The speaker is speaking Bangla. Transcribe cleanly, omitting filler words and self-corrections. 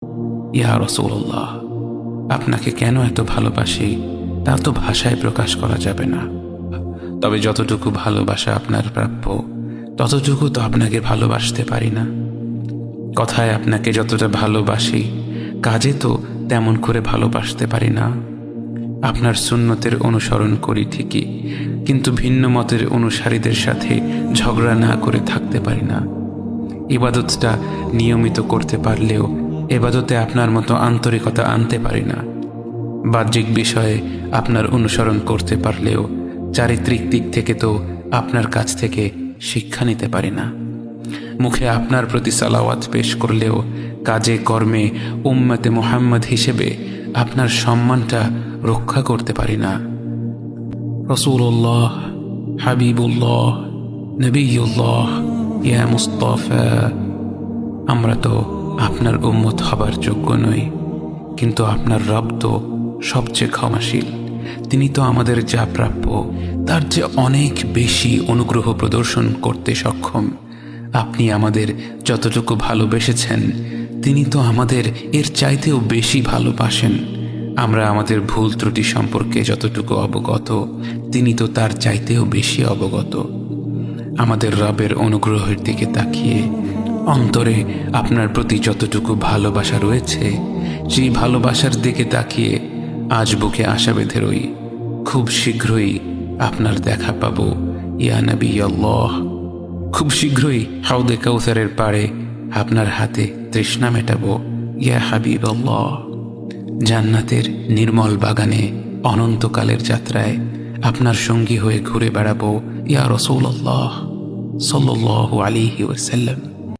ইয়া রাসূলুল্লাহ, আপনাকে কেন এত ভালোবাসি তা তো ভাষায় প্রকাশ করা যাবে না। তবে যতটুকু ভালোবাসা আপনার প্রাপ্য ততটুকু তো আপনাকে ভালোবাসতে পারি না। কথায় আপনাকে যতটা ভালোবাসি, কাজে তো তেমন করে ভালোবাসতে পারি না। আপনার সুন্নতের অনুসরণ করি ঠিকই, কিন্তু ভিন্ন মতের অনুসারীদের সাথে ঝগড়া না করে থাকতে পারি না। ইবাদতটা নিয়মিত করতে পারলেও এবাদতে আপনার মতো আন্তরিকতা আনতে পারি না। বাহ্যিক বিষয়ে আপনার অনুসরণ করতে পারলেও চারিত্রিক দিক থেকে তো আপনার কাছ থেকে শিক্ষা নিতে পারি না। মুখে আপনার প্রতি সালাওয়াত পেশ করলেও কাজে কর্মে উম্মতে মুহাম্মদ হিসেবে আপনার সম্মানটা রক্ষা করতে পারি না। রাসূলুল্লাহ, হাবিবুল্লাহ, নবিয়ুল্লাহ, ইয়া মুস্তাফা, আমরা তো আপনার উম্মত হবার যোগ্য নই, কিন্তু আপনার রব তো সবচেয়ে ক্ষমাশীল। তিনি তো আমাদের যা প্রাপ্য তার চেয়ে অনেক বেশি অনুগ্রহ প্রদর্শন করতে সক্ষম। আপনি আমাদের যতটুকু ভালোবেসেছেন তিনি তো আমাদের এর চাইতেও বেশি ভালোবাসেন। আমরা আমাদের ভুল ত্রুটি সম্পর্কে যতটুকু অবগত তিনি তো তার চাইতেও বেশি অবগত। আমাদের রবের অনুগ্রহের দিকে তাকিয়ে অন্তরে আপনার প্রতি যতটুকু ভালোবাসা রয়েছে সেই ভালোবাসার দিকে তাকিয়ে আজ বুকে আশা বেঁধে রই, খুব শীঘ্রই আপনার দেখা পাবো ইয়া নবী আল্লাহ। খুব শীঘ্রই হাউদে কাউসারের পাড়ে আপনার হাতে তৃষ্ণা মেটাবো ইয়া হাবিব আল্লাহ। জান্নাতের নির্মল বাগানে অনন্তকালের যাত্রায় আপনার সঙ্গী হয়ে ঘুরে বেড়াবো ইয়া রাসূলুল্লাহ সাল্লাল্লাহু আলাইহি ওয়াসাল্লাম।